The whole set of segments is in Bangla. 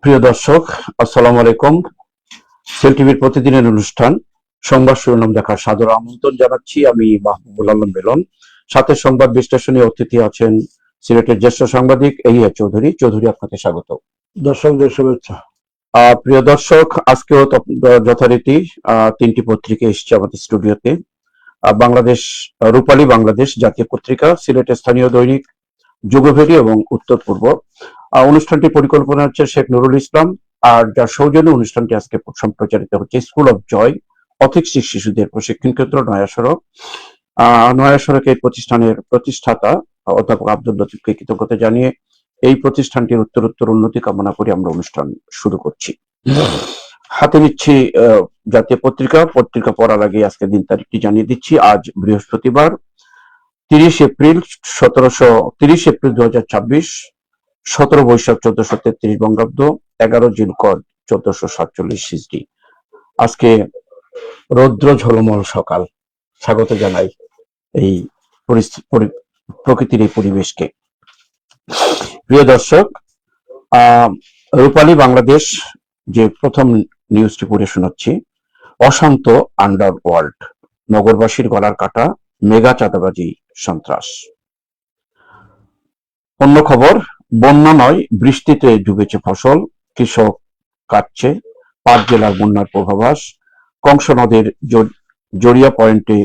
প্রিয় দর্শক, আসসালামু আলাইকুম। সেল টিভির প্রতিদিনের অনুষ্ঠান সংবাদ শিরোনাম দেখার সাদর আমন্ত্রণ জানাচ্ছি। আমি মাহবুবুল আলম বেলন। সাথে সংবাদ বিশ্লেষণী অতিথি আছেন সিলেটের জ্যেষ্ঠ সাংবাদিক এহিয়া চৌধুরী। চৌধুরী, আপনাকে স্বাগত। দর্শকদের শুভেচ্ছা। প্রিয় দর্শক, আজকেও যথারীতি তিনটি পত্রিকা এসছে আমাদের স্টুডিওতে। বাংলাদেশ, রূপালী বাংলাদেশ জাতীয় পত্রিকা, সিলেটের স্থানীয় দৈনিক যুগভেদী এবং উত্তর পূর্ব। অনুষ্ঠানটি পরিকল্পনা হচ্ছে শেখ নুরুল ইসলাম, আর যার সৌজন্যে অনুষ্ঠানটি আজকে সম্প্রচারিত হচ্ছে স্কুল অফ জয় অটিস্টিক শিশুদের প্রশিক্ষণ কেন্দ্র নয়াসড়ক। নয়াসড়কের প্রতিষ্ঠানের প্রতিষ্ঠাতা অধ্যাপক আব্দুল লতিফকে কৃতজ্ঞতা জানিয়ে এই প্রতিষ্ঠানটির উত্তরোত্তর উন্নতি কামনা করে আমরা অনুষ্ঠান শুরু করছি। হাতে নিচ্ছি জাতীয় পত্রিকা পড়ার আগে আজকে দিন তারিখটি জানিয়ে দিচ্ছি। আজ বৃহস্পতিবার 30 এপ্রিল 2026, 17 বৈশাখ 1433 বঙ্গাব্দ, 11 জিলকদ 1447 হিজরি। আজকে রৌদ্র ঝলমল সকাল। স্বাগত জানাই এই প্রকৃতির এই পরিবেশকে। প্রিয় দর্শক, রূপালী বাংলাদেশ যে প্রথম নিউজটি পড়ে শোনাচ্ছি, অশান্ত আন্ডারওয়ার্ল্ড, নগরবাসীর গলার কাটা, মেগা চাঁদাবাজি সন্ত্রাস। অন্য খবর, বন্যা নয় বৃষ্টিতে ডুবেছে ফসল, কৃষক কাটছে, 5 জেলার বন্যার পূর্বাভাস। কংস নদের জড়িয়া পয়েন্টে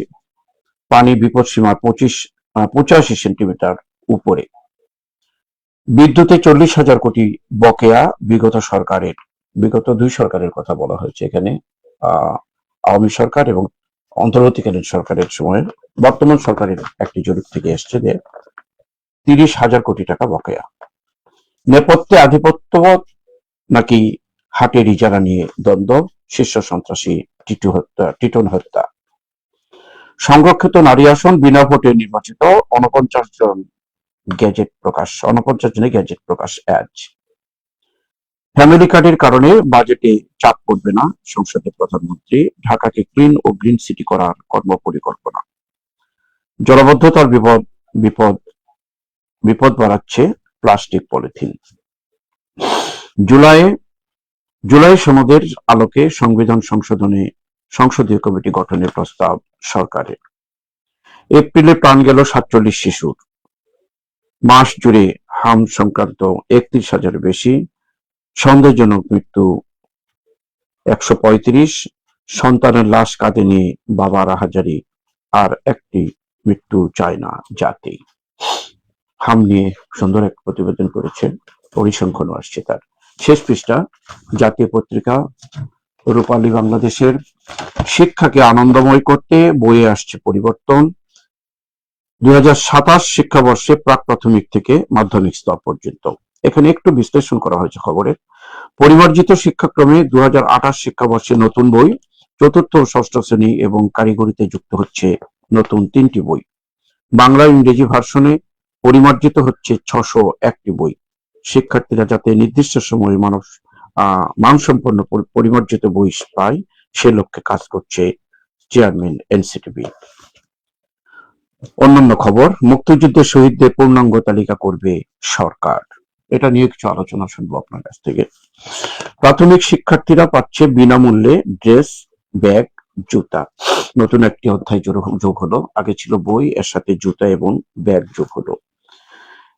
পানি বিপদসীমার 85 সেন্টিমিটার উপরে। বিদ্যুতে 40,000 কোটি বকেয়া বিগত 2 সরকারের কথা বলা হয়েছে এখানে, আওয়ামী সরকার এবং অন্তর্বর্তীকালীন সরকারের সময়। বর্তমান সরকারের একটি জরিপ থেকে এসছে যে 30,000 কোটি টাকা বকেয়া। নেপথ্যে আধিপত্যবাদ নাকি হাটের ইজারা নিয়ে দ্বন্দ্ব, শীর্ষ সন্ত্রাসী টিটন হত্যা। সংরক্ষিত নারী আসন, বিনা ভোটে নির্বাচিত 49 জনের গ্যাজেট প্রকাশ আজ। ফ্যামিলি কার্ডের কারণে বাজেটে চাপ পড়বে না, সংসদে প্রধানমন্ত্রী। ঢাকাকে ক্লিন ও গ্রিন সিটি করার কর্মপরিকল্পনা। জলাবদ্ধতার বিপদ বাড়াচ্ছে প্লাস্টিক পলিথিন। জুলাই সনদের আলোকে সংবিধান সংশোধনে সংসদীয় কমিটি গঠনের প্রস্তাব সরকারের। এপ্রিলে প্রাণ গেল 47 শিশুর। মাস জুড়ে হাম সংক্রান্ত 31,000 বেশি। সন্দেহজনক মৃত্যু 135। সন্তানের লাশ কাঁধে নিয়ে বাবা রাহাজারি, আর একটি মৃত্যু চায় না জাতি। হাম নিয়ে সুন্দর এক প্রতিবেদন করেছে, পরিসংখ্যানও আসছে তার। শেষ পৃষ্ঠা, জাতীয় পত্রিকা রূপালী বাংলাদেশের। শিক্ষাকে আনন্দময় করতে বইয়ে আসছে পরিবর্তন। 2027 শিক্ষাবর্ষে প্রাক প্রাথমিক থেকে মাধ্যমিক স্তর পর্যন্ত। এখানে একটু বিশ্লেষণ করা হয়েছে খবরের। পরিমার্জিত শিক্ষাক্রমে 2028 শিক্ষাবর্ষে নতুন বই, চতুর্থ ও ষষ্ঠ শ্রেণী এবং কারিগরিতে যুক্ত হচ্ছে নতুন 3টি বই। বাংলা ইংরেজি ভার্সনে পরিমার্জিত হচ্ছে 601টি বই। শিক্ষার্থীরা যাতে নির্দিষ্ট সময়ে মানসম্পন্ন পরিমার্জিত বই পায়, সে লক্ষ্যে কাজ করছে চেয়ারম্যান এনসিটিবি। অন্যান্য খবর, মুক্তিযুদ্ধের শহীদদের পূর্ণাঙ্গ তালিকা করবে সরকার। এটা নিয়ে কিছু আলোচনা শুনবো আপনার কাছ থেকে। প্রাথমিক শিক্ষার্থীরা পাচ্ছে বিনামূল্যে ড্রেস, ব্যাগ, জুতা। নতুন একটি অধ্যায় যোগ হলো। আগে ছিল বই, এর সাথে জুতা এবং ব্যাগ যোগ হলো।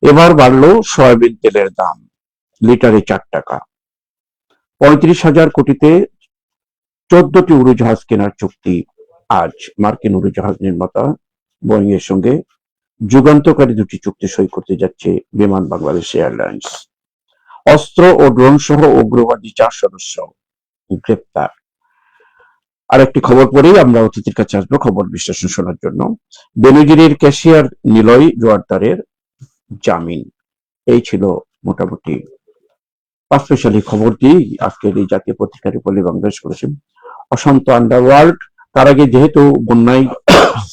এবার বাড়লো সয়াবিন তেলের দাম, লিটারে 4 টাকা। 35,000 কোটিতে 14টি উড়োজাহাজ কেনার চুক্তি আজ। মার্কিন উড়োজাহাজ নির্মাতা বোয়িং এর সঙ্গে যুগান্তকারী 2টি চুক্তি সই করতে যাচ্ছে বিমান বাংলাদেশ এয়ারলাইন্স। অস্ত্র ও ড্রোন সহ উগ্রবাদী 4 সদস্য গ্রেপ্তার। আরেকটি খবর পরেই আমরা অতিথির কাছে আসবো খবর বিশ্লেষণ শোনার জন্য। বেনুগিরির ক্যাশিয়ার নিলয় জোয়ারদারের জামিন। এই ছিল মোটামুটি স্পেশালি খবরটি আজকের এই জাতীয় পত্রিকার রূপালী বাংলাদেশ করেছে। অশান্ত আন্ডারওয়ার্ল্ড। তার আগে যেহেতু বন্যায়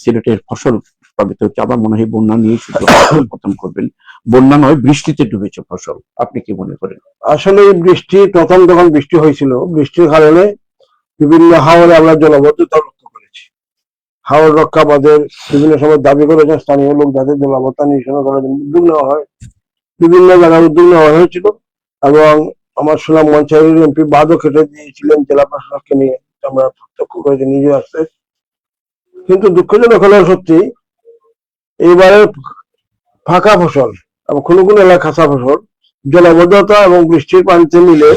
সিলেটের ফসল প্লাবিত হচ্ছে, আবার মনে হয় বন্যা নিয়ে শুধু প্রথম করবেন। বন্যা নয়, বৃষ্টিতে ডুবেছে ফসল। আপনি কি মনে করেন? আসলে বৃষ্টি প্রথম যখন বৃষ্টি হয়েছিল, বৃষ্টির কারণে বিভিন্ন হাওরে আমরা জলাবদ্ধতা লক্ষ্য করেছি। হাওর রক্ষা বাদের বিভিন্ন সময় দাবি করেছে স্থানীয় লোক, যাতে জলাবদ্ধতা নিরসন করার জন্য উদ্যোগ নেওয়া হয়। বিভিন্ন জায়গায় উদ্যোগ নেওয়া হয়েছিল এবং আমার সুনামগঞ্জের এমপি বাদও কেটে দিয়েছিলেন জেলা প্রশাসককে নিয়ে, আমরা প্রত্যক্ষ করেছি, নিজে আসছে। কিন্তু দুঃখজনক হলেও সত্যি, এইবারে ফাঁকা ফসল এবং কোনো কোনো এলাকা খাসা ফসল জলাবদ্ধতা এবং বৃষ্টির পানিতে মিলে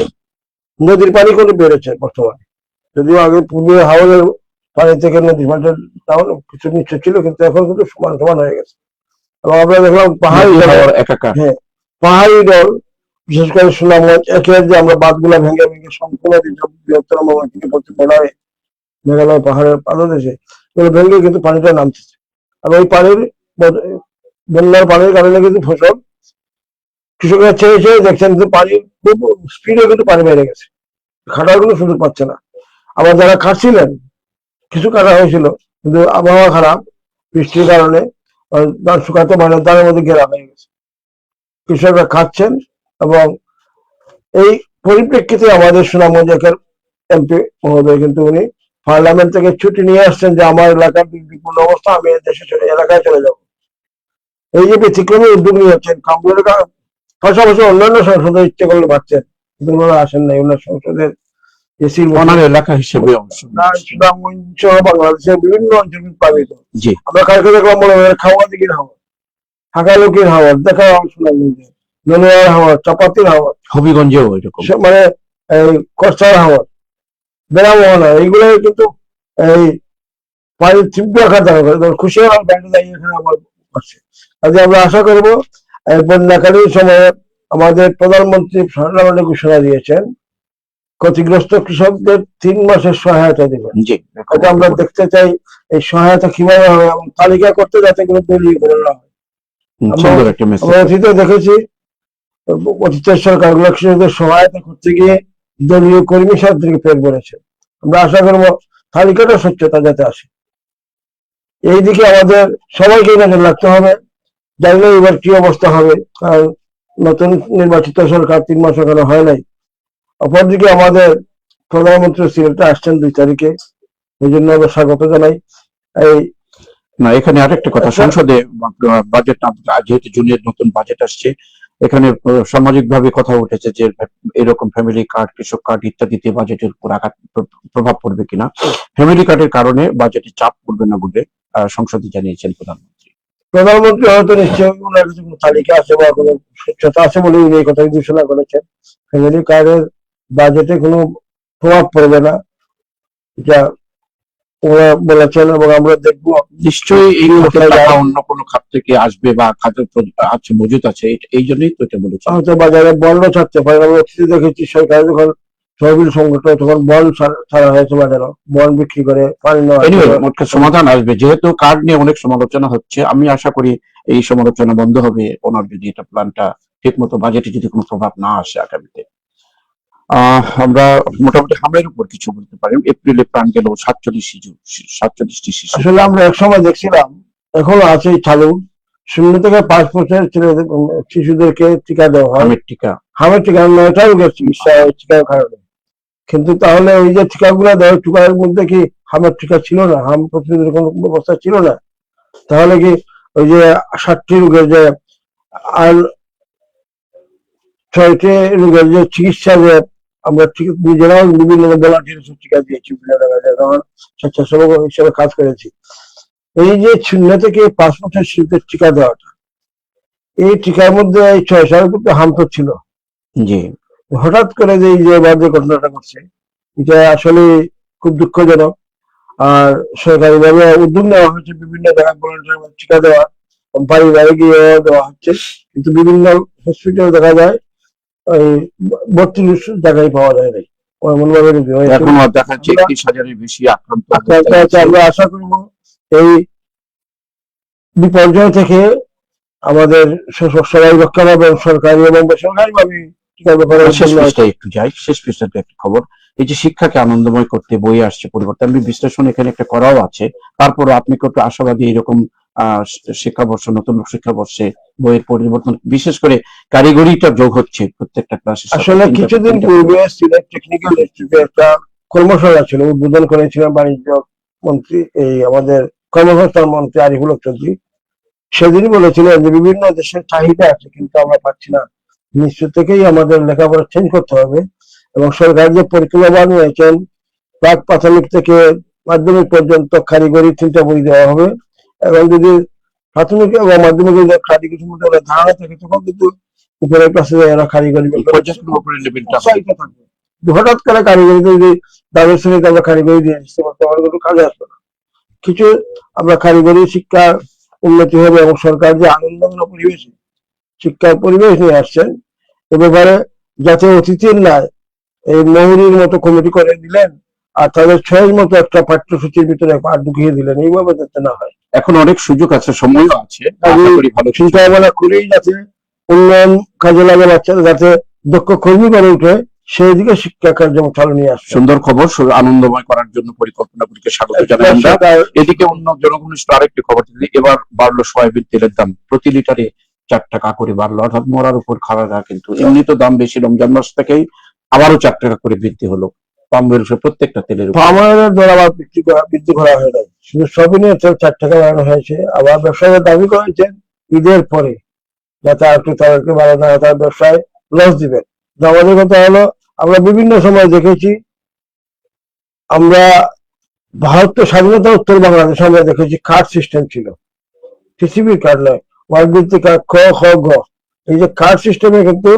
নদীর পানি করে বেড়েছে বর্তমানে। যদিও আগে পূর্বে হাওড়ের পানি থেকে নদীর পানিটা তাহলে কিছু নিচে ছিল, কিন্তু এখন কিন্তু সমান সমান হয়ে গেছে। এবং আমরা দেখলাম পাহাড়ি নদী জলে, হাওর একাকার। হ্যাঁ, পাহাড়ি জল, বিশেষ করে সুনামগঞ্জ একের যে আমরা বাঁধগুলা ভেঙে ভেঙে সম্পূর্ণ বৃহত্তর ময়মনসিংহে পড়ায় মেঘালয় পাহাড়ের পাদদেশে এগুলো ভেঙে কিন্তু পানিটা নামতেছে। আর ওই পানির বন্যার পানির কারণে কিন্তু ফসল কৃষকরা ছেড়ে ছেড়ে দেখছেন কিন্তু পানি খুব স্পিডে কিন্তু পানি বেড়ে গেছে, খাটার কোনো সুযোগ পাচ্ছে না। আবার যারা খাচ্ছিলেন কিছু কাটা হয়েছিল, কিন্তু আবহাওয়া খারাপ, বৃষ্টির কারণে ধান শুকাতে পারে, ধানের মধ্যে ঘেরা হয়ে গেছে, কৃষকরা খাচ্ছেন। এবং এই পরিপ্রেক্ষিতে আমাদের সুনামগঞ্জের এমপি মহোদয় কিন্তু উনি পার্লামেন্ট থেকে ছুটি নিয়ে আসছেন যে আমার এলাকার বিপন্ন অবস্থা, আমি এলাকায় চলে যাব। এই যে ব্যতিক্রমী উদ্যোগ নিয়েছেন, পাশাপাশি অন্যান্য সংসদের ইচ্ছে করলে পাচ্ছেন, কিন্তু ওনারা আসেন নাই। ওনার সংসদের এসির ওনার এলাকা হিসেবে অংশ সুনামগঞ্জ বাংলাদেশের বিভিন্ন অঞ্চল প্লাবিত। জি, আমরা কালকে দেখলাম মনে হয় খাওয়া দিকের হাওয়া, হাকালুকির হাওয়া দেখা সুনামগঞ্জে, নলিয়ার হাওয়া, চাপাতির হাওয়া, হবিগঞ্জেও এরকম। মানে এই কচ্ছার হাওয়া, বেড়ামোহনা, এইগুলো কিন্তু এই পানির তীব্র আঘাত দেখা করে। খুশি হওয়ার ব্যান্ডে দাঁড়িয়ে এখানে আমার পাশে। কাজে আমরা আশা করবো বন্যাকালীন সময়ে আমাদের প্রধানমন্ত্রী পার্লামেন্টে ঘোষণা দিয়েছেন ক্ষতিগ্রস্ত কৃষকদের 3 মাসের সহায়তা দেবেন। জি, এটা আমরা দেখতে চাই এই সহায়তা কিভাবে হবে, এবং তালিকা করতে যাতে কোনো দলীয় করে না হয়। সুন্দর একটা মেসেজ। আমরা অতীতে দেখেছি অতীতের সরকারগুলো কৃষকদের সহায়তা করতে গিয়ে দলীয় কর্মী সাথীকে পেট ভরেছে। আমরা আশা করবো তালিকাটা স্বচ্ছতা যাতে আসে, এই দিকে আমাদের সবাইকে নজর রাখতে হবে। জানি না এবার কি অবস্থা হবে, কারণ নতুন নির্বাচিত সরকার 3 মাস এখনো হয় নাই। অপরদিকে আমাদের প্রধানমন্ত্রী সিলেটে আসছেন 2 তারিখে, এই জন্য আমরা স্বাগত জানাই। এই না, এখানে আরেকটা কথা, সংসদে বাজেট যেহেতু জুনের নতুন বাজেট আসছে, এখানে সামাজিক ভাবে কথা উঠেছে যে এরকম ফ্যামিলি কার্ড, কৃষক কার্ড ইত্যাদিতে বাজেটের উপর আঘাত প্রভাব পড়বে কিনা। ফ্যামিলি কার্ডের কারণে বাজেটে চাপ পড়বে না বলে সংসদে জানিয়েছেন প্রধানমন্ত্রী। প্রধানমন্ত্রী হয়তো নিশ্চয়ই ওনার কাছে কোনো তালিকা আছে বা কোনো স্বচ্ছতা আছে বলে উনি এই কথা ঘোষণা করেছেন। ফ্যামিলি কার্ডের বাজেটে কোনো প্রভাব পড়বে না, এটা ওরা বলেছেন, এবং আমরা দেখবো নিশ্চয়ই এই খাতের টাকা অন্য কোনো খাত থেকে আসবে বা খাতের আছে মজুদ আছে, এই জন্যই তো এটা বলেছে। হয়তো বাজারে বন্ড ছাড়তে পারে। আমরা অতীতে দেখেছি সরকার যখন তহবিল সংকট হয় তখন বন্ড ছাড়া হয়েছে বাজারে, বন্ড বিক্রি করে পানি নেওয়া। সমাধান আসবে, যেহেতু কার্ড নিয়ে অনেক সমালোচনা হচ্ছে, আমি আশা করি এই সমালোচনা বন্ধ হবে ওনার যদি এটা প্ল্যানটা ঠিক মতো বাজেটে যদি কোনো প্রভাব না আসে আগামীতে। আমরা মোটামুটি হামের উপর কিছু বলতে পারি। এপ্রিলে প্রাণ গেল 47টি শিশু। আসলে আমরা একসময় দেখছিলাম, এখনো আছে চালু, 0 থেকে 5 বছরের শিশুদেরকে টিকা দেওয়া হয়, হামের টিকা 9টা রোগের চিকিৎসা টিকার কারণে। কিন্তু তাহলে ওই যে টিকাগুলো দেওয়া টিকার মধ্যে কি হামের টিকা ছিল না, হাম প্রতিরোধের কোনো ব্যবস্থা ছিল না? তাহলে কি ওই যে 7টি রোগের যে আর 6টি রোগের যে চিকিৎসা যে আমরা নিজেরাও বিভিন্ন ভলান্টিয়ার টিকা দিয়েছি, তখন স্বেচ্ছাসেবক হিসেবে কাজ করেছি। এই যে 0 থেকে 5 বছর শিশুদের টিকা দেওয়াটা, এই টিকার মধ্যে এই 6 সাল কিন্তু হাম তো ছিল। জি, হঠাৎ করে যে যে ঘটনাটা ঘটছে, এটা আসলে খুব দুঃখজনক। আর সরকারিভাবে উদ্যোগ নেওয়া হচ্ছে বিভিন্ন জায়গায় ভলান্টিয়ার টিকা দেওয়া, বাড়ি বাড়ি গিয়ে দেওয়া হচ্ছে, কিন্তু বিভিন্ন হসপিটাল দেখা যায় ওই 32 জায়গায় পাওয়া যায় নাই। এমনভাবে এখন দেখা যাচ্ছে 31,000-এর বেশি আক্রান্ত আছে। আমরা আশা করবো এই বিপর্যয় থেকে আমাদের সবাই রক্ষা পাবে, সরকারি এবং বেসরকারি ভাবে টিকার ব্যাপারে। একটু যাই, শেষ পৃষ্ঠাতে একটা খবর। এই যে শিক্ষাকে আনন্দময় করতে বইয়ে আসছে পরিবর্তন, আমি বিশ্লেষণ এখানে একটা করাও আছে। তারপর আপনি কত আশাবাদী এরকম শিক্ষাবর্ষ, নতুন শিক্ষাবর্ষে বইয়ের পরিবর্তন, বিশেষ করে কারিগরিটা যোগ হচ্ছে প্রত্যেকটা ক্লাসে। আসলে কিছুদিন পূর্বে সিলেট টেকনিক্যাল ইনস্টিটিউটে একটা কর্মশালা ছিল, উদ্বোধন করেছিলেন বাণিজ্য মন্ত্রী, এই আমাদের কর্মসংস্থান মন্ত্রী আরিফুল হক চৌধুরী। সেদিনই বলেছিলেন যে বিভিন্ন দেশের চাহিদা আছে কিন্তু আমরা পাচ্ছি না, নিশ্চিত থেকেই আমাদের লেখাপড়া চেঞ্জ করতে হবে এবং সরকার যে পরিকল্পনা নিয়েছেন প্রাক প্রাথমিক থেকে মাধ্যমিক পর্যন্ত কারিগরি 3টা বই দেওয়া হবে এবং যদি প্রাথমিক এবং মাধ্যমিক কারিগরি সম্বন্ধে ওরা ধারণা থাকে তখন কিন্তু উপরের ক্লাসে এরা কারিগরি পর্যায়ক্রমে উপরের লেভেলটা উৎসাহিত থাকবে। হঠাৎ করে কারিগরিতে যদি দ্বাদশ শ্রেণীতে আমরা কারিগরি দিয়ে দিচ্ছি তখন কিন্তু কাজে আসবে না। কিছু আমরা কারিগরি শিক্ষা উন্নতি হবে এবং সরকার যে আনন্দময় পরিবেশে শিক্ষার পরিবেশ নিয়ে আসছেন এ ব্যাপারে যাতে অতিথির নাই এই মহুরির মতো কমিটি করে দিলেন আর তাদের ছয়ের মতো একটা পাঠ্যসূচির ভিতরে পা ঢুকিয়ে দিলেন, এইভাবে যাতে না হয়। এখন অনেক সুযোগ আছে, সময়ও আছে, আশা করি ভালো কিছু চিন্তা ভাবনা করেই যাতে উন্নয়ন কাজে লাগে বাচ্চারা যাতে দক্ষ কর্মী গড়ে উঠে সেই দিকে শিক্ষা কার্যক্রম চালু নিয়ে আসছে। সুন্দর খবর, আনন্দময় করার জন্য পরিকল্পনাগুলিকে স্বাগত জানাই আমরা। এদিকে অন্য জনগণিষ্ঠ আরেকটি খবর দিলে এবার বাড়লো সয়াবিন তেলের দাম, প্রতি লিটারে 4 টাকা করে বাড়লো, অর্থাৎ মরার উপর খাওয়া কিন্তু এমনি তো দাম বেশি, রমজান মাস থেকেই আবারও 4 টাকা করে বৃদ্ধি হলো পাম অয়েল প্রত্যেকটা তেলের উপর। পাম অয়েলের দর আবার বৃদ্ধি করা হয়ে যায়, শুধু সয়াবিনের তেল 4 টাকা বাড়ানো হয়েছে। আবার ব্যবসায়ীরা দাবি করেছেন ঈদের পরে যাতে আর একটু তাদেরকে বাড়ানো হয়, তার ব্যবসায় লস দিবেন। আমাদের কথা হলো আমরা বিভিন্ন সময় দেখেছি, আমরা ভারত স্বাধীনতা উত্তর বাংলাদেশে আমরা দেখেছি কার্ড সিস্টেম ছিল, টিসিবি কার্ড নয়, ওয়ার্ড ভিত্তিক কার্ড খ খ গ, এই যে কার্ড সিস্টেমে কিন্তু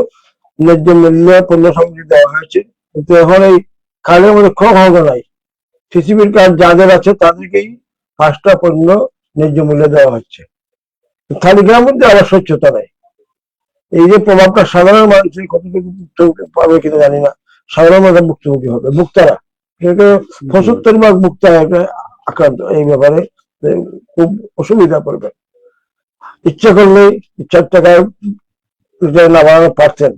ন্যায্য মূল্যে পণ্য সামগ্রী দেওয়া হয়েছে, কিন্তু এখন এই কার্ডের মধ্যে খ খ গ নাই। টিসিবির কার্ড যাদের আছে তাদেরকেই 5টা পণ্য ন্যায্য মূল্যে দেওয়া হচ্ছে, তালিকার মধ্যে আবার স্বচ্ছতা নাই। এই যে প্রভাবটা সাধারণ মানুষের কতটুকু ভুক্তভোগী পাবে কিনা জানি না, সাধারণ মানুষ ভুক্তভোগী হবে, ভোক্তারা 75% ভোক্তা আক্রান্ত এই ব্যাপারে খুব অসুবিধা পড়বে। ইচ্ছা করলেই 4 টাকায় না বাড়ানো পারতেন,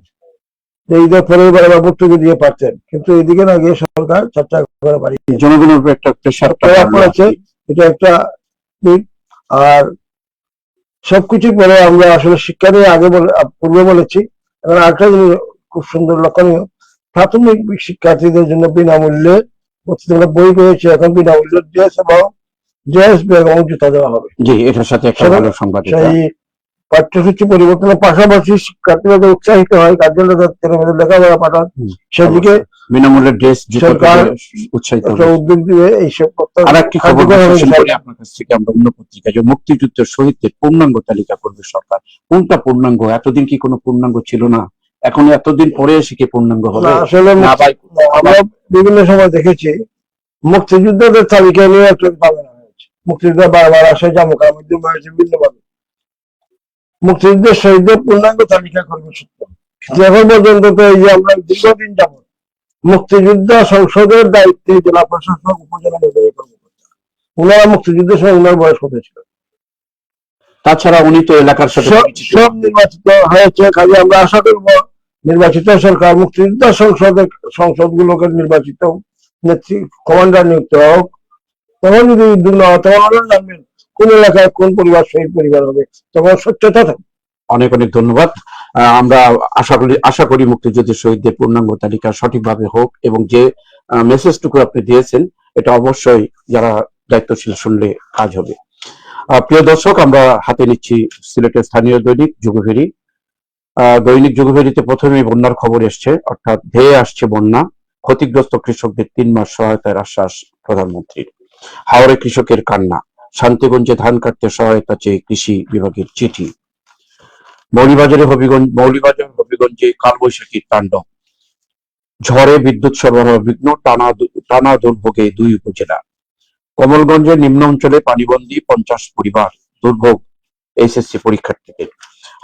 ঈদের পরের বার আবার ভর্তুকি দিয়ে পারতেন, কিন্তু এদিকে না গিয়ে সরকার 4 টাকা করে বাড়িয়ে জনগণের উপর একটা প্রেশার পড়েছে, এটা একটা দিক। আর সবকিছু পরে আমরা আসলে শিক্ষা নিয়ে আগে পূর্বে বলেছি, এখন আরেকটা জিনিস খুব সুন্দর লক্ষণীয়, প্রাথমিক শিক্ষার্থীদের জন্য বিনামূল্যে প্রতিদিনের বই রয়েছে, এখন বিনামূল্যে ড্রেস এবং ড্রেস ব্যাগ এবং জুতা দেওয়া হবে। জি, এটার সাথে একটা ভালো সংবাদ। সেই পাঠ্যসূচি পরিবর্তনের পাশাপাশি শিক্ষার্থীরা যে উৎসাহিত হয় কার্যালয় লেখাপড়া পাঠান, সেদিকে বিনামূল্যে ড্রেস সরকার উৎসাহিত উদ্যোগ দিয়ে এইসব। আর একটি খবর আপনার কাছ থেকে আমরা অন্য পত্রিকা যে মুক্তিযুদ্ধের শহীদদের পূর্ণাঙ্গ তালিকা করবে সরকার। কোনটা পূর্ণাঙ্গ? এতদিন কি কোনো পূর্ণাঙ্গ ছিল না? এখন এতদিন পরে এসে কি পূর্ণাঙ্গ হবে? আসলে আমরা বিভিন্ন সময় দেখেছি মুক্তিযুদ্ধদের তালিকা নিয়ে একটা ভাবনা হয়েছে, মুক্তিযুদ্ধ বারবার আসে, জামুকার মধ্যে হয়েছে বিভিন্নভাবে। মুক্তিযুদ্ধের শহীদদের পূর্ণাঙ্গ তালিকা করবে সত্য, কিন্তু এখন পর্যন্ত তো এই যে আমরা দীর্ঘদিন যাবত মুক্তিযুদ্ধ সংসদের দায়িত্বে জেলা প্রশাসক উপজেলা নির্বাহী কর্মকর্তা, ওনারা মুক্তিযুদ্ধের সময় ওনার বয়স কত ছিল? তাছাড়া উনি তো এলাকার সাথে সব নির্বাচিত হয়েছে। কাজে আমরা আশা করবো নির্বাচিত সরকার মুক্তিযুদ্ধ সংসদগুলোকে নির্বাচিত নেত্রী কমান্ডার নিযুক্ত হোক, তখন যদি উদ্যোগ না হয় তখন আমরা জানবেন কোন এলাকায় কোন পরিবার শহীদ পরিবার হবে, তখন স্বচ্ছতা থাকবে। অনেক অনেক ধন্যবাদ। আমরা আশা করি মুক্তিযুদ্ধের শহীদদের পূর্ণাঙ্গ তালিকা সঠিকভাবে হোক এবং যে মেসেজটুকু আপনি দিয়েছেন এটা অবশ্যই যারা দায়িত্বশীল শুনলে কাজ হবে। প্রিয় দর্শক, আমরা হাতে নিচ্ছি সিলেটের স্থানীয় দৈনিক যুগভেরি। দৈনিক যুগভেরিতে প্রথমেই বন্যার খবর এসছে, অর্থাৎ ধেয়ে আসছে বন্যা, ক্ষতিগ্রস্ত কৃষকদের 3 মাস সহায়তার আশ্বাস প্রধানমন্ত্রীর। হাওড়ে কৃষকের কান্না, শান্তিগঞ্জে ধান কাটতে সহায়তা চেয়ে কৃষি বিভাগের চিঠি। মৌলভীবাজার হবিগঞ্জে কালবৈশাখীর তাণ্ডব, ঝড়ে বিদ্যুৎ সরবরাহ বিঘ্ন, টানা দুর্ভোগে 2 উপজেলা। কমলগঞ্জের নিম্ন অঞ্চলে পানিবন্দী 50 পরিবার, দুর্ভোগ এইচএসসি পরীক্ষার্থীদের।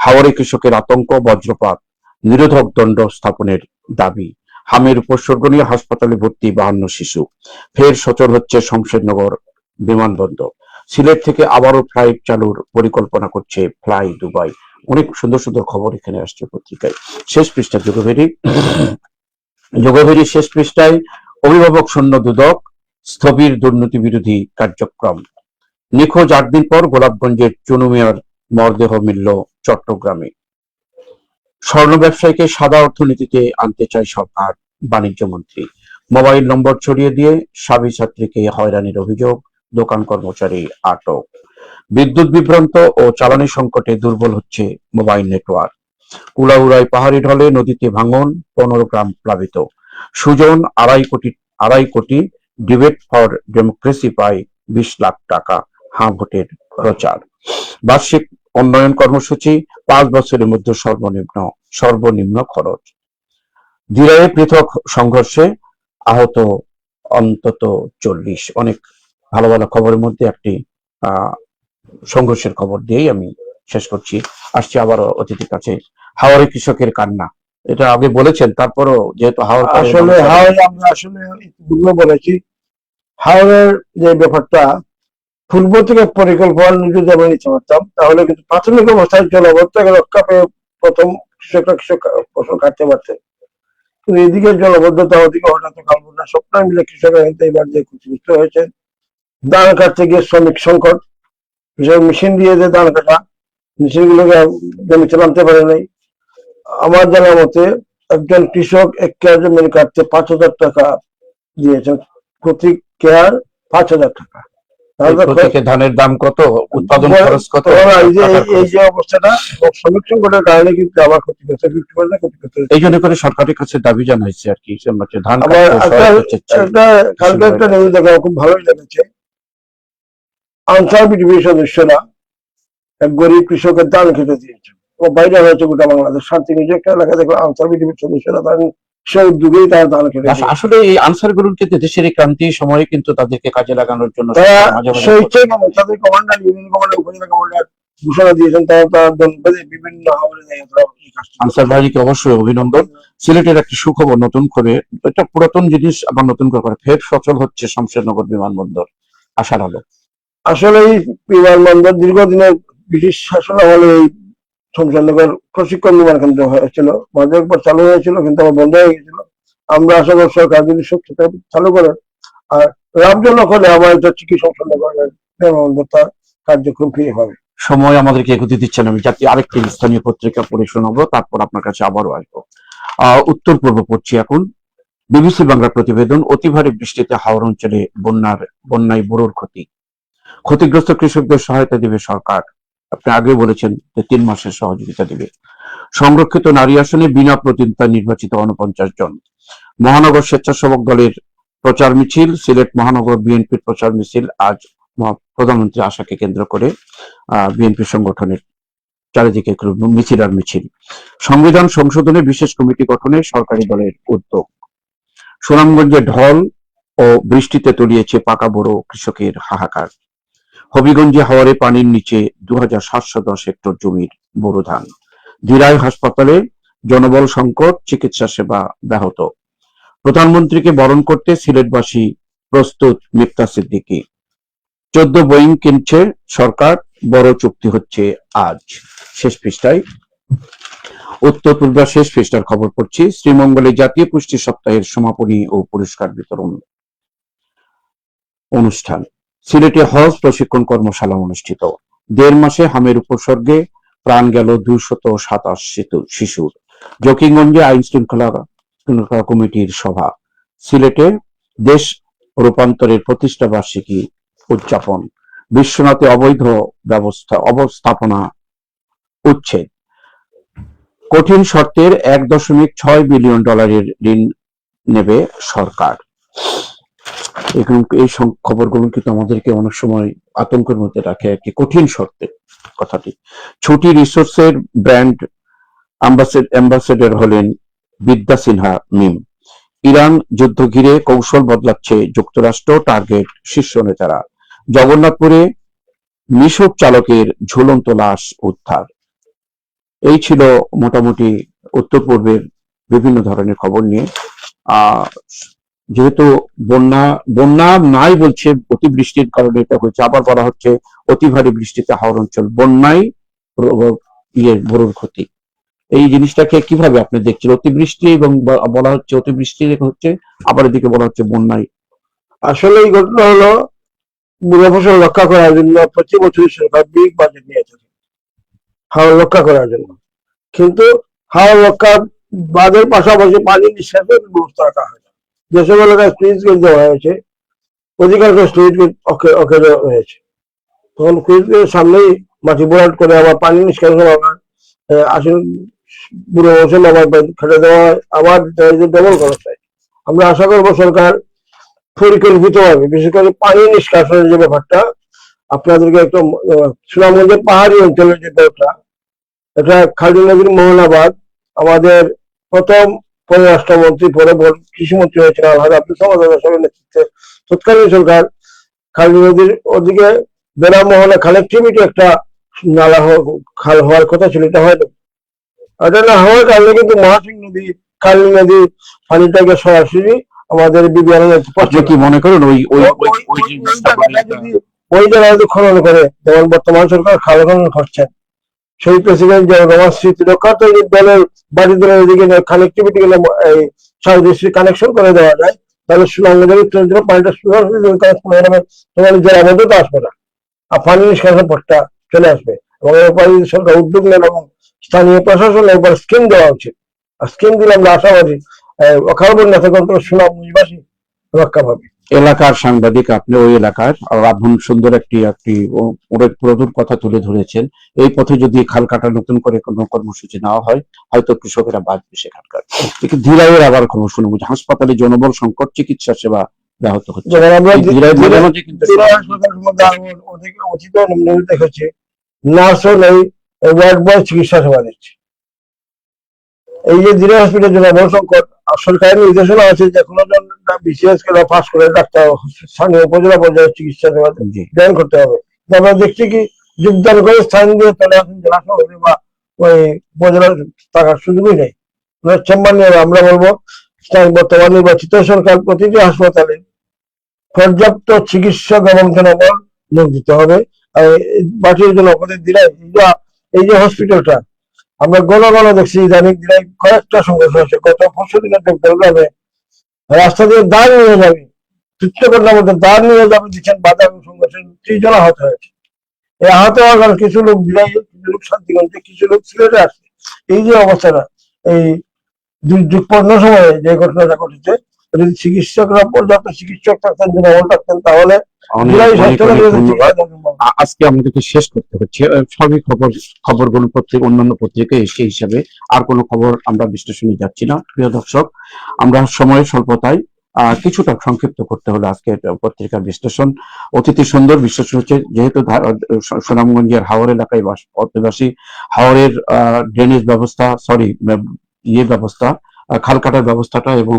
হাওড়ে কৃষকের আতঙ্ক, বজ্রপাত, নিরোধক দণ্ড স্থাপনের দাবি। হামের উপসর্গ নিয়ে হাসপাতালে ভর্তি 52 শিশু। ফের সচল হচ্ছে শমশেরনগর বিমানবন্দর। সিলেট থেকে আবারও ফ্লাইট চালুর পরিকল্পনা করছে ফ্লাই দুবাই। অনেক সুন্দর সুন্দর খবর এখানে আসছে পত্রিকায়। শেষ পৃষ্ঠা যুগভেরি শেষ পৃষ্ঠায় অভিভাবক শূন্য দুদক, স্থবির দুর্নীতি বিরোধী কার্যক্রম। নিখোঁজ 8 দিন পর গোলাপগঞ্জের চুনু মিয়ার মরদেহ মিলল চট্টগ্রামে। স্বর্ণ ব্যবসায়ীকে সাদা অর্থনীতিতে আনতে চায় সরকার, বাণিজ্য মন্ত্রী। মোবাইল নম্বর ছড়িয়ে দিয়ে সাবি ছাত্রীকে হয়রানির অভিযোগ, দোকান কর্মচারী আটক। বিদ্যুৎ বিভ্রান্ত ও জ্বালানি সংকটে দুর্বল হচ্ছে মোবাইল নেটওয়ার্ক। কুলাউড়ায় পাহাড়ি ঢলে নদীতে ভাঙন, 15 গ্রাম প্লাবিত। সুজন 2.5 কোটি ডিবেট ফর ডেমোক্রেসি পায় 20 লাখ টাকা, হাঁ ভোটের প্রচার। বার্ষিক উন্নয়ন কর্মসূচি, 5 বছরের মধ্যে সর্বনিম্ন খরচ। দিরাইয়ে পৃথক সংঘর্ষে আহত অন্তত 40। অনেক ভালো ভালো খবরের মধ্যে একটি সংঘর্ষের খবর দিয়েই আমি শেষ করছি। আসছি আবারও অতিথির কাছে। হাওড়ে কৃষকের কান্না, এটা আগে বলেছেন, তারপরও যেহেতু হাওড় আসলে হাওড়ে আমরা আসলে ভুল বলেছি। হাওড়ের যে ব্যাপারটা পূর্ব থেকে পরিকল্পনা যদি আমরা নিতে পারতাম, তাহলে কিন্তু প্রাথমিক অবস্থায় জলবদ্ধতাকে রক্ষা পেয়ে প্রথম কৃষক ফসল কাটতে পারতেন। কিন্তু এদিকে জলবদ্ধতা, ওদিকে হঠাৎ কালবন্যা, সবটাই মিলে কৃষকের এবার যে ক্ষতিগ্রস্ত হয়েছে। ধান কাটতে গিয়ে শ্রমিক সংকট, কৃষক মেশিন দিয়ে যে ধান কাটা, মেশিন গুলোকে জমিতে নামতে পারে নাই। আমার জানা মতে একজন কৃষক 1 কেয়ার জমি কাটতে 5,000 টাকা দিয়েছেন, প্রতি কেয়ার 5,000 টাকা। ধানের দাম কত, উৎপাদন খরচ কত, এই যে অবস্থাটা শ্রমিক সংকটের কারণে কিন্তু আবার ক্ষতিগ্রস্ত, ক্ষতিগ্রস্ত। এই জন্য করে সরকারের কাছে দাবি জানাইছে আর কি, ধান কালকে একটা নিউজ দেখা খুব ভালোই লেগেছে। আনসার বিটিভির সদস্যরা এক গরিব কৃষকের ধান খেতে দিয়েছে, ও বাইরে হয়েছে গোটা বাংলাদেশ। শান্তিনিজ একটা এলাকা দেখো আনসার বিটিভির সদস্যরা তার সে উদ্যোগেই তারা ধান খেতে। আসলে এই আনসার গুলোর কিন্তু দেশের এই ক্রান্তি সময়ে কিন্তু তাদেরকে কাজে লাগানোর জন্য স্বেচ্ছায় তাদের কমান্ডার, ইউনিয়ন কমান্ডার, উপজেলা কমান্ডার ঘোষণা দিয়েছেন, তারা বিভিন্ন আনসার বাহিনীকে অবশ্যই অভিনন্দন। সিলেটের একটি সুখবর, নতুন করে একটা পুরাতন জিনিস আবার নতুন করে ফের সচল হচ্ছে শমশেরনগর বিমানবন্দর, আশার আলো। আসলে এই বিমানবন্দর দীর্ঘদিনের ব্রিটিশ শাসন আমলে এই শমশেরনগর প্রশিক্ষণ বিমান কেন্দ্র হয়েছিল, মাঝে একবার চালু হয়েছিল কিন্তু আবার বন্ধ হয়ে গেছিল। আমরা আশা করি সরকার যদি সত্যতা চালু করেন আর লাভজনক হলে আমার এটা চিকিৎসা শমশেরনগরের বিমানবন্দরটা কার্যক্রম ফিরে পাবে। সময় আমাদেরকে এগোতে দিচ্ছেন, আমি যাতে আরেকটি স্থানীয় পত্রিকা পড়ে শোনাবো, তারপর আপনার কাছে আবারও আসবো। উত্তর পূর্ব পড়ছি এখন। বিবিসি বাংলার প্রতিবেদন, অতি ভারী বৃষ্টিতে হাওড় অঞ্চলে বন্যায় বোরোর ক্ষতি, ক্ষতিগ্রস্ত কৃষকদের সহায়তা দেবে সরকার। আপনি আগে বলেছেন যে 3 মাসের সহযোগিতা দেবে। সংরক্ষিত নারী আসনে বিনা প্রতিদ্বন্দ্বিতায় নির্বাচিত 49 জন। মহানগর স্বেচ্ছাসেবক দলের প্রচার মিছিল, সিলেট মহানগর বিএনপির প্রচার মিছিল আজ প্রধানমন্ত্রী আশাকে কেন্দ্র করে বিএনপি সংগঠনের চারিদিকে মিছিল আর মিছিল। সংবিধান সংশোধনে বিশেষ কমিটি গঠনে সরকারি দলের উদ্যোগ। সুনামগঞ্জে ঢল ও বৃষ্টিতে তলিয়েছে পাকা বোরো, কৃষকের হাহাকার। হবিগঞ্জে হাওরে পানির নিচে 2710 হেক্টর জমির বোরো ধান। দিরাই হাসপাতালে জনবল সংকট, চিকিৎসা সেবা ব্যাহত। প্রধানমন্ত্রীকে বরণ করতে সিলেটবাসী প্রস্তুত, মিফতা সিদ্দিকী। 14 বোয়িং কিনছে সরকার, বড় চুক্তি হচ্ছে আজ। শেষ পৃষ্ঠায় উত্তর পূর্বা শেষ পৃষ্ঠার খবর পড়ছি। শ্রীমঙ্গলে জাতীয় পুষ্টি সপ্তাহের সমাপনী ও পুরস্কার বিতরণ অনুষ্ঠান। সিলেটে হজ প্রশিক্ষণ কর্মশালা অনুষ্ঠিত। 1.5 মাসে হামের উপসর্গে প্রাণ গেল 227 শিশুর। জকিগঞ্জে আইন শৃঙ্খলা কমিটির সভা। সিলেটে দেশ রূপান্তরের প্রতিষ্ঠা বার্ষিকী উদযাপন। বিশ্বনাথে অবৈধ অবস্থাপনা উচ্ছেদ। কঠিন শর্তের 1.6 বিলিয়ন ডলারের ঋণ নেবে সরকার। এই খবরগুলো কিন্তু আমাদেরকে অনেক সময় আতঙ্কের মধ্যে রাখে আর কি। কঠিন শর্তে কথাটি। ছুটি রিসোর্সের ব্র্যান্ড অ্যাম্বাসেডর হলেন বিদ্যা সিনহা মিম। ইরান যুদ্ধ ঘিরে কৌশল বদলাচ্ছে যুক্তরাষ্ট্র, টার্গেট শীর্ষ নেতারা। জগন্নাথপুরে মিশুক চালকের ঝুলন্ত লাশ উদ্ধার। এই ছিল মোটামুটি উত্তর পূর্বের বিভিন্ন ধরনের খবর নিয়ে। যেহেতু বন্যা নাই বলছে, অতিবৃষ্টির কারণে এটা হয়েছে, আবার বলা হচ্ছে অতি ভারী বৃষ্টিতে হাওড় অঞ্চল বন্যায় বোরোর ক্ষতি। এই জিনিসটাকে কিভাবে আপনি দেখছেন? অতিবৃষ্টি এবং বলা হচ্ছে অতিবৃষ্টি হচ্ছে, আবার এদিকে বলা হচ্ছে বন্যায়। আসলে এই ঘটনা হলো বুড়ো ফসল রক্ষা করার জন্য প্রতি বছর সরকার বিগ বাজেট নিয়ে থাকে হাওড় রক্ষা করার জন্য, কিন্তু হাওড় রক্ষা বাদের পাশাপাশি পানি নিঃশ্বাসের ব্যবস্থা রাখা হয় না। যেসব এলাকায় স্লুইস গেট দেওয়া হয়েছে অধিকাংশ স্লুইস গেট অকেজ হয়েছে, তখন স্লুইস গেটের সামনেই মাটি ভরাট করে আবার পানি নিষ্কাশন আবার আসলে বুড়ো বসে আবার খেটে দেওয়া হয়, আবার ডবল খরচ হয়। আমরা আশা করবো সরকার পরিকল্পিতভাবে, বিশেষ করে পানি নিষ্কাশনের যে ব্যাপারটা, আপনাদেরকে একটা সুনামগঞ্জের পাহাড়ি অঞ্চলের যে ব্যাপারটা, এটা খালদি নদীর মোহনাবাদ, আমাদের প্রথম পররাষ্ট্রমন্ত্রী পরে কৃষিমন্ত্রী হয়েছিল আলহাজ আব্দুল সামাদ সাহেবের নেতৃত্বে তৎকালীন সরকার খালদি নদীর ওদিকে বেনামোহনা কানেক্টিভিটি একটা নালা খাল হওয়ার কথা ছিল, এটা হয়তো এটা না হওয়ার কারণে কিন্তু মহাসিং নদী, খালদি নদীর পানিটাকে সরাসরি আমাদের বিবিআর আপনি কি মনে করেন ওই ওই ওই ওই জিনিসটা যদি ওই জায়গায় যদি খনন করে, যেমন বর্তমান সরকার খাল খনন করছেন, সেই প্রেসিডেন্ট রোমান স্মৃতি রক্ষা তো দলের বাড়ি দলের এদিকে কানেক্টিভিটি গেলে সাউথ ডিস্ট্রিক্ট কানেকশন করে দেওয়া যায়, তাহলে সুনামগঞ্জের উত্তরের জন্য পানিটা কানেক্ট করে যাবে, তোমার জেলার মধ্যে তো আসবে না, আর পানি নিষ্কাশন পথটা চলে আসবে। এবং এর উপরে যদি সরকার উদ্যোগ নেন এবং স্থানীয় প্রশাসন একবার স্কিম দেওয়া উচিত, আর স্কিম দিলে আমরা আশাবাদী অকাল বন্যা থেকে অন্তত সুনামগঞ্জবাসী রক্ষা পাবে। এলাকার সাংবাদিক, আপনি ওই এলাকার রাবণ সুন্দর একটি একটি অনেক পুরোদূর কথা তুলে ধরেছেন। এই পথে যদি খাল কাটা নতুন করে কোনো কর্মসূচি নেওয়া হয়, হয়তো কৃষকেরা বাঁচবে সেখানকার। একটু ধীরাইয়ের আবার খবর শুনবো, হাসপাতালে জনবল সংকট, চিকিৎসা সেবা ব্যাহত হচ্ছে। যেমন আমরা ধীরাই মাঝে মাঝে কিন্তু হাসপাতালের মধ্যে অনেক অতীত নিম্নলিখিত দেখেছি, নার্সও নেই, ওয়ার্ড বয় চিকিৎসা সেবা দিচ্ছে। এই যে দিনে হসপিটাল জনবল সংকট, সরকারের নির্দেশনা আছে যে কোনো জন বিসিএস করে পাস করে ডাক্তার স্থানীয় উপজেলা পর্যায়ে চিকিৎসা সেবা জয়েন করতে হবে। আমরা দেখছি কি যোগদান করে স্থানীয় চলে আসেন জেলা শহরে বা ওই উপজেলার থাকার সুযোগই নেই। চেম্বার নিয়ে আমরা বলবো বর্তমান নির্বাচিত সরকার প্রতিটি হাসপাতালে পর্যাপ্ত চিকিৎসক এবং জনবল নিয়োগ দিতে হবে। আর বাকির জন্য দিলে এই যে হসপিটালটা আমরা ঘন ঘন দেখছি ইদানিং দিনে কয়েকটা সংঘর্ষ হয়েছে। গত 5 দিনের গ্রামে রাস্তা দিয়ে দাঁড় নিয়ে যাবে, চিত্রকন্যার মধ্যে দাঁড় নিয়ে যাবে দিচ্ছেন, বাধা এবং সংঘর্ষে 30 জন আহত হয়েছে। এই আহত হওয়ার কারণে কিছু লোক দিলাই, কিছু লোক শান্তিগঞ্জে, কিছু লোক সিলেটে আসছে। এই যে অবস্থাটা, এই দুর্যোগপূর্ণ সময়ে যে ঘটনাটা ঘটেছে, যদি চিকিৎসকরা পর্যাপ্ত চিকিৎসক থাকতেন, জনবল থাকতেন, তাহলে আজকে আমাদেরকে শেষ করতে হচ্ছে। সবই খবরগুলো অন্যান্য পত্রিকায় এসে হিসাবে আর কোনো খবর আমরা বিশ্লেষণে যাচ্ছি না। প্রিয় দর্শক, আমরা সময়ের স্বল্পতায় কিছুটা সংক্ষিপ্ত করতে হলো আজকে পত্রিকার বিশ্লেষণ। অতিথি সুন্দর বিশ্লেষণ হচ্ছে, যেহেতু সুনামগঞ্জের হাওর এলাকায় অধিবাসী, হাওরের ড্রেনেজ ব্যবস্থা, ব্যবস্থা, খাল কাটার ব্যবস্থাটা এবং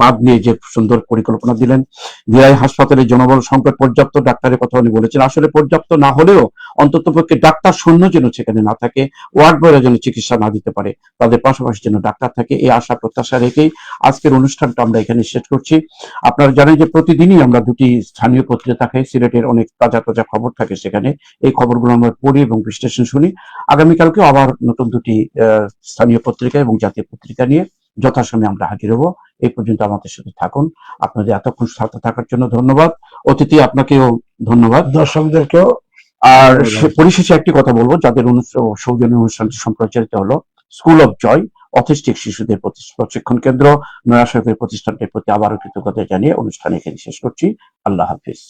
বাদ নিয়ে যে সুন্দর পরিকল্পনা দিলেন। ভিআই হাসপাতালে জনবল সংকট, পর্যাপ্ত ডাক্তারের কথা উনি বলেছেন। আসলে পর্যাপ্ত না হলেও অন্তত পক্ষে ডাক্তার শূন্য যেন সেখানে না থাকে, ওয়ার্ড বয়রা যেন চিকিৎসা না দিতে পারে, তাদের পাশাপাশি যেন ডাক্তার থাকে, এই আশা প্রত্যাশা রেখেই আজকের অনুষ্ঠানটা আমরা এখানে শেষ করছি। আপনারা জানেন যে প্রতিদিনই আমরা দুটি স্থানীয় পত্রিকা থাকে, সিলেটের অনেক তাজা তাজা খবর থাকে সেখানে। এই খবরগুলো আমরা পড়ি এবং বিশ্লেষণ শুনি। আগামীকালকে আবার নতুন দুটি স্থানীয় পত্রিকা এবং জাতীয় পত্রিকা নিয়ে যথাসময়ে আমরা হাজির হব। এই পর্যন্ত আমাদের সাথে থাকুন। আপনাদের এতক্ষণ সাথে থাকার জন্য ধন্যবাদ। অতিথি আপনাকেও ধন্যবাদ, দর্শকদেরকেও। আর পরিশেষে একটি কথা বলবো, যাদের সৌজন্য অনুষ্ঠানটি সম্প্রচারিত হলো, স্কুল অফ জয় অটিস্টিক শিশুদের প্রশিক্ষণ কেন্দ্র নয়াসড়কের প্রতিষ্ঠানটির প্রতি আবারও কৃতজ্ঞতা জানিয়ে অনুষ্ঠান এখানে শেষ করছি। আল্লাহ হাফিজ।